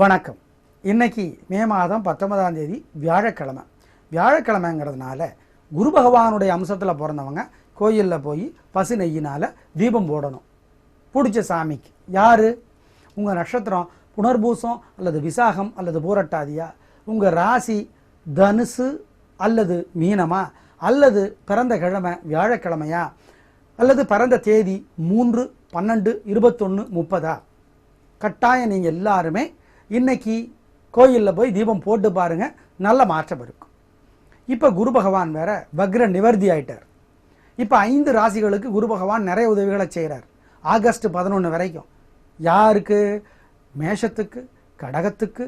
வணக்கம். இன்னைக்கு மே மாதம் 19ஆம் தேதி வியாழக்கிழமை. வியாழக்கிழமைங்கிறதுனால குரு பகவானுடைய அம்சத்தில் பிறந்தவங்க கோயிலில் போய் பசு நெய்யினால் தீபம் போடணும். பிடிச்ச சாமிக்கு. யார்? உங்கள் நட்சத்திரம் புனர்பூசம் அல்லது விசாகம் அல்லது பூரட்டாதியா, உங்கள் ராசி தனுசு அல்லது மீனமா, அல்லது பிறந்த கிழமை வியாழக்கிழமையா, அல்லது பிறந்த தேதி 3, 12, 21, 30. கட்டாயம் நீங்கள் எல்லாருமே இன்னைக்கு கோயிலில் போய் தீபம் போட்டு பாருங்க, நல்ல மாற்றம் இருக்கும். இப்போ குரு பகவான் வேற வக்ர நிவர்த்தி ஆயிட்டார். இப்போ 5 ராசிகளுக்கு குரு பகவான் நிறைய உதவிகளை செய்கிறார். ஆகஸ்ட் 11 வரைக்கும். யாருக்கு? மேஷத்துக்கு, கடகத்துக்கு,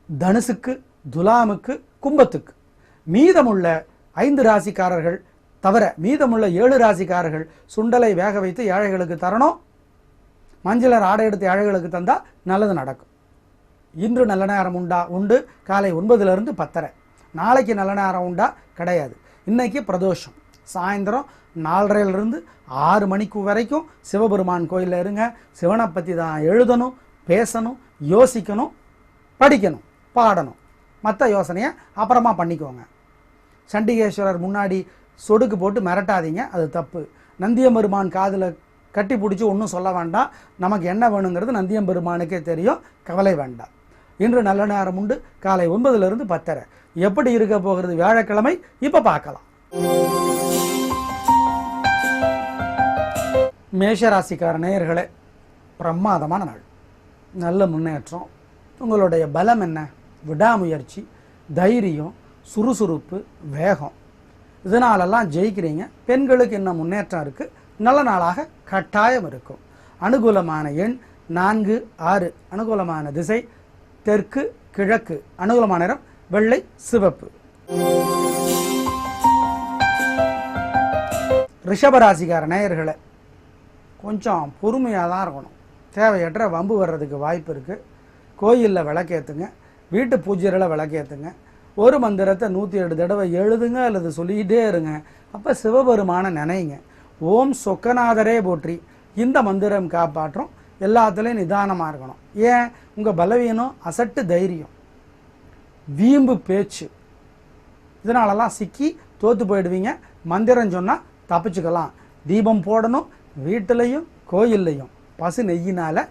தனுசுக்கு, துலாமுக்கு, கும்பத்துக்கு. மீதமுள்ள 5 ராசிக்காரர்கள் தவிர மீதமுள்ள 7 ராசிக்காரர்கள் சுண்டலை வேக வைத்து ஏழைகளுக்கு தரணும். மஞ்சளர் ஆடை எடுத்து ஏழைகளுக்கு தந்தால் நல்லது நடக்கும். இன்று நல்ல நேரம் உண்டு காலை 9லிருந்து 10:30. நாளைக்கு நல்ல நேரம் உண்டா? கிடையாது. இன்னைக்கு பிரதோஷம். சாயந்தரம் 4:30லிருந்து 6 மணிக்கு வரைக்கும் சிவபெருமான் கோயிலில் இருங்க. சிவனை பற்றி தான் எழுதணும், பேசணும், யோசிக்கணும், படிக்கணும், பாடணும். மற்ற யோசனையை அப்புறமா பண்ணிக்கோங்க. சண்டிகேஸ்வரர் முன்னாடி சொடுக்கு போட்டு மிரட்டாதீங்க, அது தப்பு. நந்தியம்பெருமான் காதில் கட்டி பிடிச்சி ஒன்றும் சொல்ல வேண்டாம். நமக்கு என்ன வேணுங்கிறது நந்தியம்பெருமானுக்கே தெரியும், கவலை வேண்டாம். இன்று நல்ல நேரம் உண்டு காலை 9லிருந்து 10:30. எப்படி இருக்க போகிறது வியாழக்கிழமை? இப்போ பார்க்கலாம். மேஷராசிக்கார நேயர்களே, பிரமாதமான நாள். நல்ல முன்னேற்றம். உங்களுடைய பலம் என்ன? விடாமுயற்சி, தைரியம், சுறுசுறுப்பு, வேகம். இதனாலெல்லாம் ஜெயிக்கிறீங்க. பெண்களுக்கு என்ன முன்னேற்றம் இருக்குது? நல்ல நாளாக கட்டாயம் இருக்கும். அனுகூலமான எண் 4, 6. அனுகூலமான திசை தெற்கு, கிழக்கு. அனுகூலமான நிறம் வெள்ளை, சிவப்பு. ரிஷபராசிக்கார நேயர்களை, கொஞ்சம் பொறுமையாக தான் இருக்கணும். தேவையற்ற வம்பு வர்றதுக்கு வாய்ப்பு இருக்குது. கோயிலில் விளக்கேற்றுங்க, வீட்டு பூஜையில் விளக்கேற்றுங்க. ஒரு மந்திரத்தை 108 தடவை எழுதுங்க அல்லது சொல்லிக்கிட்டே இருங்க. அப்போ சிவபெருமான நினைங்க. ஓம் சொக்கநாதரே போற்றி. இந்த மந்திரம் காப்பாற்றும். எல்லாத்துலேயும் நிதானமாக இருக்கணும். ஏன்? உங்கள் பலவீனம் அசட்டு தைரியம், வீம்பு பேச்சு, இதனாலலாம் சிக்கி தோற்று போயிடுவீங்க. மந்திரம் சொன்னால் தப்பிச்சுக்கலாம். தீபம் போடணும், வீட்டிலையும் கோயில்லையும் பசு நெய்யினால்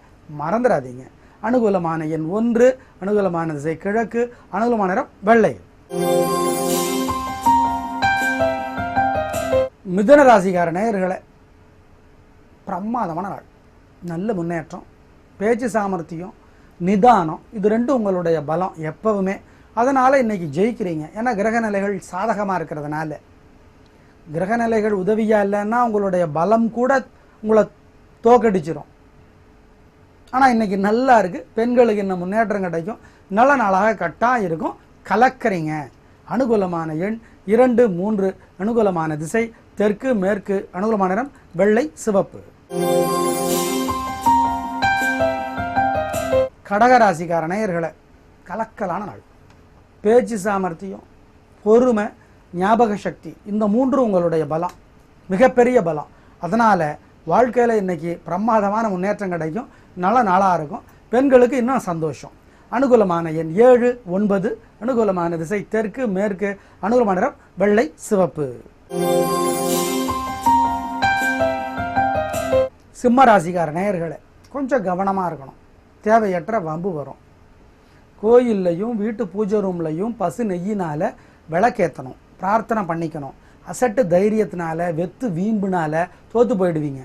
மறந்துடாதீங்க. அனுகூலமான எண் 1. அனுகூலமான திசை கிழக்கு. அனுகூலமான நிறம் வெள்ளை. மிதுன ராசிக்கார நேயர்களே, பிரமாதமான நாள். நல்ல முன்னேற்றம், பேச்சு சாமர்த்தியம், நிதானம், இது ரெண்டும் உங்களுடைய பலம் எப்பவுமே. அதனால் இன்னைக்கு ஜெயிக்கிறீங்க. ஏன்னா கிரகநிலைகள் சாதகமாக இருக்கிறதுனால. கிரகநிலைகள் உதவியாக இல்லைன்னா உங்களுடைய பலம் கூட உங்களை தோக்கடிச்சிடும். ஆனால் இன்னைக்கு நல்லா இருக்குது. பெண்களுக்கு இன்னும் முன்னேற்றம் கிடைக்கும். நல்ல நாளாக கட்டாயம் இருக்கும். கலக்கிறீங்க. அனுகூலமான எண் 2, 3. அனுகூலமான திசை தெற்கு, மேற்கு. அனுகூலமான நிறம் வெள்ளை, சிவப்பு. கடகராசிக்கார நேயர்களை, கலக்கலான நாள். பேச்சு சாமர்த்தியம், பொறுமை, ஞாபக சக்தி, இந்த 3 உங்களுடைய பலம், மிகப்பெரிய பலம். அதனால் வாழ்க்கையில் இன்னைக்கு பிரமாதமான முன்னேற்றம் கிடைக்கும். நல்ல நாளாக இருக்கும். பெண்களுக்கு இன்னும் சந்தோஷம். அனுகூலமான எண் 7, 9. அனுகூலமான திசை தெற்கு, மேற்கு. அனுகூலமான நிறம் வெள்ளை, சிவப்பு. சிம்ம ராசிக்கார நேயர்களை, கொஞ்சம் கவனமாக இருக்கணும். தேவையற்ற வம்பு வரும். கோயில்லையும் வீட்டு பூஜை ரூம்லையும் பசு நெய்யினால் விளக்கேற்றணும், பிரார்த்தனை பண்ணிக்கணும். அசட்டு தைரியத்தினால, வெத்து வீம்புனால தோற்று போயிடுவீங்க.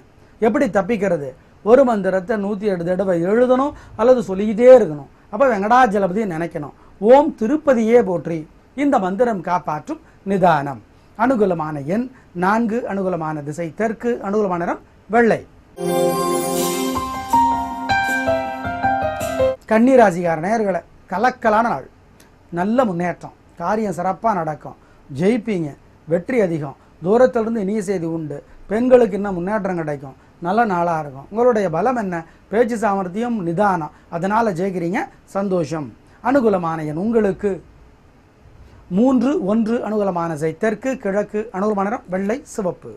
எப்படி தப்பிக்கிறது? ஒரு மந்திரத்தை 108 தடவை எழுதணும் அல்லது சொல்லிக்கிட்டே இருக்கணும். அப்போ வெங்கடாஜலபதியை நினைக்கணும். ஓம் திருப்பதியே போற்றி. இந்த மந்திரம் காப்பாற்றும். நிதானம். அனுகூலமான எண் 4. அனுகூலமான திசை தெற்கு. அனுகூலமான நிறம் வெள்ளை. கன்னிராசிக்கார நேயர்களை, கலக்கலான நாள். நல்ல முன்னேற்றம். காரியம் சிறப்பாக நடக்கும். ஜெயிப்பீங்க. வெற்றி அதிகம். தூரத்திலிருந்து இனிய செய்தி உண்டு. பெண்களுக்கு இன்னும் முன்னேற்றம் கிடைக்கும். நல்ல நாளாக இருக்கும். உங்களுடைய பலம் என்ன? பேச்சு சாமர்த்தியம், நிதானம். அதனால் ஜெயிக்கிறீங்க. சந்தோஷம். அனுகூலமான எண் உங்களுக்கு 3, 1. அனுகூலமான திசை தெற்கு, கிழக்கு. அனுகூலமான நிறம் வெள்ளை, சிவப்பு.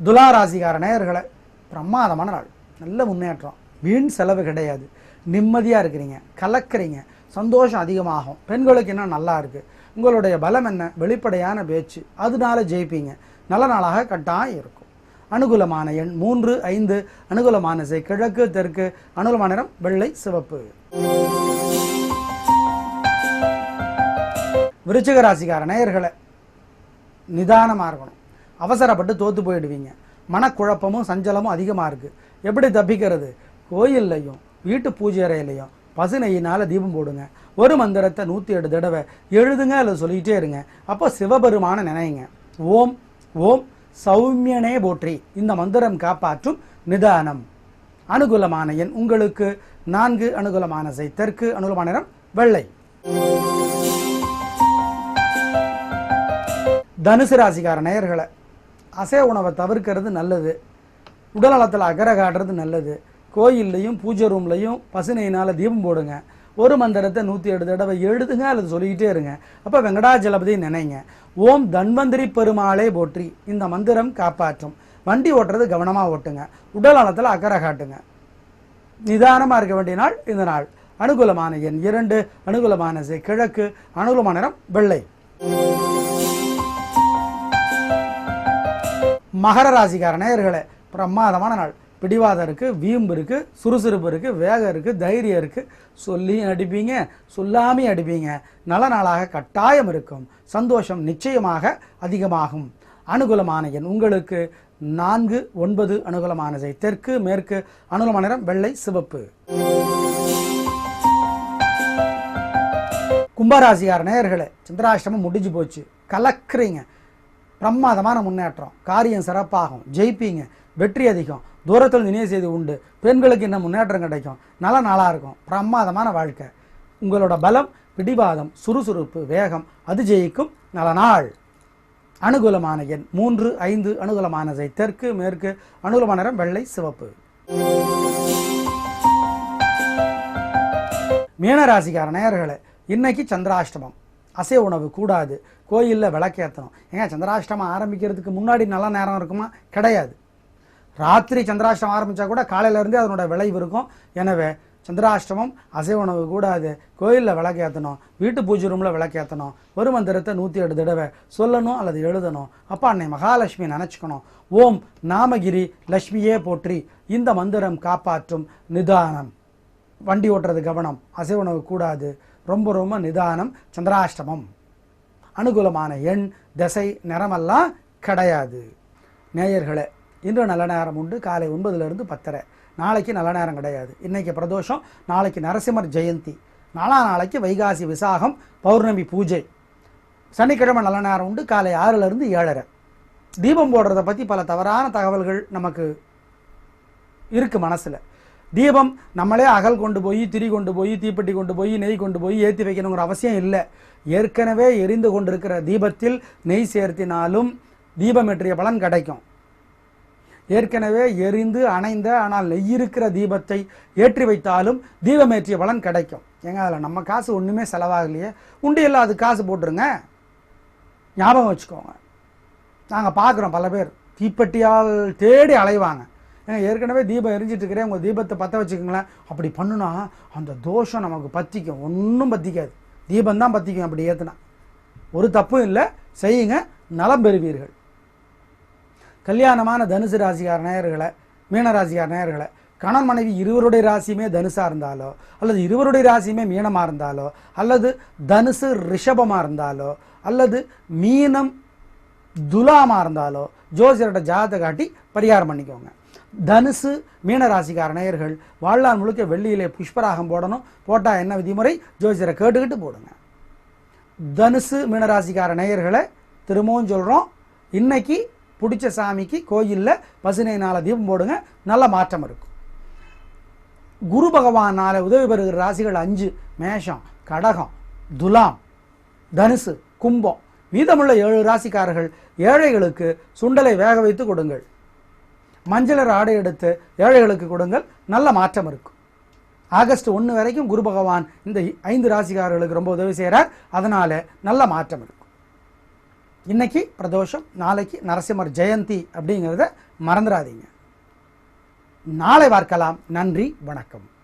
துலா ராசிக்கார நேயர்களை, பிரமாதமான நாள். நல்ல முன்னேற்றம், வீண் செலவு கிடையாது, நிம்மதியாக இருக்கிறீங்க, கலக்கிறீங்க, சந்தோஷம் அதிகமாகும். பெண்களுக்கு இன்னும் நல்லா இருக்குது. உங்களுடைய பலம் என்ன? வெளிப்படையான பேச்சு, அதனால ஜெயிப்பீங்க. நல்ல நாளாக கட்டாயம் இருக்கும். அனுகூலமான எண் 3, 5. அனுகூலமான திசை கிழக்கு தெற்கு. அனுகூலமான நிறம் வெள்ளை சிவப்பு. விருச்சிக ராசிக்கார நேயர்களே, நிதானமாக இருக்கணும். அவசரப்பட்டு தோற்று போயிடுவீங்க. மனக்குழப்பமும் சஞ்சலமும் அதிகமாக இருக்குது. எப்படி தப்பிக்கிறது? கோயில்லையும் வீட்டு பூஜை அறையிலையும் பசு நெய்யினால் தீபம் போடுங்க. ஒரு மந்திரத்தை 108 தடவை எழுதுங்க, அல்லது சொல்லிக்கிட்டே இருங்க. அப்போ சிவபெருமான நினைங்க. ஓம் ஓம் சௌமியனே போற்றி. இந்த மந்திரம் காப்பாற்றும் நிதானம். அனுகூலமான எண் உங்களுக்கு 4. அனுகூலமான திசை தெற்கு. அனுகூலமான நிறம் வெள்ளை. தனுசு ராசிக்கார நேயர்களை, அசைவ உணவை தவிர்க்கிறது நல்லது. உடல் நலத்தில் அக்கறை காட்டுறது நல்லது. கோயில்லையும் பூஜை ரூம்லையும் பசுனையினால் தீபம் போடுங்க. ஒரு மந்திரத்தை 108 தடவை எழுதுங்க, அல்லது சொல்லிக்கிட்டே இருங்க. அப்போ வெங்கடாஜலபதி நினைங்க. ஓம் தன்வந்திரி பெருமாளே போற்றி. இந்த மந்திரம் காப்பாற்றும். வண்டி ஓட்டுறது கவனமாக ஓட்டுங்க. உடல் நலத்தில் அக்கறை காட்டுங்க. நிதானமாக இருக்க வேண்டிய நாள் இந்த நாள். அனுகூலமான எண் 2. அனுகூலமான திசை கிழக்கு. அனுகூலமான நிறம் வெள்ளை. மகர ராசிக்கார நேயர்களே, பிரமாதமான நாள். பிடிவாதம் இருக்குது, வீம்பு இருக்குது, சுறுசுறுப்பு இருக்குது, வேகம் இருக்குது, தைரியம் இருக்குது. சொல்லியும் அடிப்பீங்க, சொல்லாமையும் அடிப்பீங்க. நல்ல நாளாக கட்டாயம் இருக்கும். சந்தோஷம் நிச்சயமாக அதிகமாகும். அனுகூலமான எண் உங்களுக்கு 4, 9. அனுகூலமான திசை தெற்கு மேற்கு. அனுகூலமான நிறம் வெள்ளை சிவப்பு. கும்பராசிக்கார நேயர்களே, சந்திராஷ்டமம் முடிஞ்சு போச்சு. கலக்குறீங்க. பிரமாதமான முன்னேற்றம். காரியம் சிறப்பாகும். ஜெயிப்பீங்க. வெற்றி அதிகம். தூரத்தில் இணைய செய்தி உண்டு. பெண்களுக்கு இன்னும் முன்னேற்றம் கிடைக்கும். நல்ல நாளாக இருக்கும். பிரமாதமான வாழ்க்கை. உங்களோட பலம், பிடிவாதம், சுறுசுறுப்பு, வேகம், அது ஜெயிக்கும். நல்ல நாள். அனுகூலமான எண் 3, 5. அனுகூலமான திசை தெற்கு மேற்கு. அனுகூலமான நிறம் வெள்ளை சிவப்பு. மீனராசிக்கார நேயர்களே, இன்னைக்கு சந்திராஷ்டமம். அசைவ உணவு கூடாது. கோயிலில் விளக்கேற்றணும். ஏங்க, சந்திராஷ்டமம் ஆரம்பிக்கிறதுக்கு முன்னாடி நல்ல நேரம் இருக்குமா? கிடையாது. ராத்திரி சந்திராஷ்டமம் ஆரம்பித்தா கூட காலையிலேருந்தே அதனோட விளைவு இருக்கும். எனவே சந்திராஷ்டமம், அசைவ உணவு கூடாது. கோயிலில் விளக்கேற்றணும். வீட்டு பூஜை ரூமில் விளக்கேற்றணும். ஒரு மந்திரத்தை 108 தடவை சொல்லணும், அல்லது எழுதணும். அப்போ அன்னை மகாலட்சுமி நினச்சிக்கணும். ஓம் நாமகிரி லட்சுமியே போற்றி. இந்த மந்திரம் காப்பாற்றும். நிதானம். வண்டி ஓட்டுறது கவனம். அசைவ உணவு கூடாது. ரொம்ப ரொம்ப நிதானம். சந்திராஷ்டமம். அனுகூலமான எண், திசை, நிறமெல்லாம் கிடையாது. நேயர்களே, இன்று நல்ல நேரம் உண்டு. காலை 9லிருந்து 10:30. நாளைக்கு நல்ல நேரம் கிடையாது. இன்றைக்கி பிரதோஷம், நாளைக்கு நரசிம்மர் ஜெயந்தி, நாளைக்கு வைகாசி விசாகம் பௌர்ணமி பூஜை. சனிக்கிழமை நல்ல நேரம் உண்டு. காலை 6லிருந்து 7:30. தீபம் போடுறதை பற்றி பல தவறான தகவல்கள் நமக்கு இருக்குது மனசில். தீபம் நம்மளே அகல் கொண்டு போய், திரி கொண்டு போய், தீப்பெட்டி கொண்டு போய், நெய் கொண்டு போய் ஏற்றி வைக்கணுங்கிற அவசியம் இல்லை. ஏற்கனவே எரிந்து கொண்டிருக்கிற தீபத்தில் நெய் சேர்த்தினாலும் தீபமேற்றிய பலன் கிடைக்கும். ஏற்கனவே எரிந்து அணைந்த ஆனால் நெய் இருக்கிற தீபத்தை ஏற்றி வைத்தாலும் தீபமேற்றிய பலன் கிடைக்கும். ஏங்க, அதில் நம்ம காசு ஒன்றுமே செலவாகலையே. உண்டியல்ல அது காசு போட்டுருங்க. ஞாபகம் வச்சுக்கோங்க. நாங்கள் பார்க்குறோம், பல பேர் தீப்பெட்டியால் தேடி அலைவாங்க. ஏன்னா, ஏற்கனவே தீபம் எரிஞ்சிட்டு இருக்கிறேன், உங்கள் தீபத்தை பற்ற வச்சுக்கோங்களேன். அப்படி பண்ணுனா அந்த தோஷம் நமக்கு பற்றிக்கும். ஒன்றும் பற்றிக்காது. தீபந்தான் பற்றிக்கும். அப்படி ஏற்றுனா ஒரு தப்பும் இல்லை. செய்யுங்க, நலம் பெறுவீர்கள். கல்யாணமான தனுசு ராசிக்கார நேயர்களை, மீனராசிக்கார நேயர்களை, கணவன் மனைவி இருவருடைய ராசியுமே தனுசாக இருந்தாலோ, அல்லது இருவருடைய ராசியுமே மீனமாக இருந்தாலோ, அல்லது தனுசு ரிஷபமாக இருந்தாலோ, அல்லது மீனம் துலாமாக இருந்தாலோ, ஜோசியர்கிட்ட ஜாதகத்தை காட்டி பரிகாரம் பண்ணிக்கோங்க. தனுசு மீனராசிக்கார நேயர்கள் வாழ்நாள் முழுக்க வெள்ளியிலே புஷ்பராகம் போடணும். போட்டால் என்ன விதிமுறை? ஜோசியரை கேட்டுக்கிட்டு போடுங்க. தனுசு மீனராசிக்கார நேயர்களை திரும்பவும் சொல்கிறோம், இன்னைக்கு பிடிச்ச சாமிக்கு கோயிலில் பசுனையினால் தீபம் போடுங்க. நல்ல மாற்றம் இருக்கும். குரு பகவானால் உதவி பெறுகிற ராசிகள் 5: மேஷம், கடகம், துலாம், தனுசு, கும்பம். மீதமுள்ள 7 ராசிக்காரர்கள் ஏழைகளுக்கு சுண்டலை வேக வைத்து கொடுங்கள். மஞ்சளர் ஆடை எடுத்து ஏழைகளுக்கு கொடுங்கள். நல்ல மாற்றம் இருக்கும். ஆகஸ்ட் 1 வரைக்கும் குரு பகவான் இந்த 5 ராசிக்காரர்களுக்கு ரொம்ப உதவி செய்கிறார். அதனால் நல்ல மாற்றம் இருக்கும். இன்னைக்கு பிரதோஷம், நாளைக்கு நரசிம்மர் ஜெயந்தி அப்படிங்கிறத மறந்துடாதீங்க. நாளை பார்க்கலாம். நன்றி, வணக்கம்.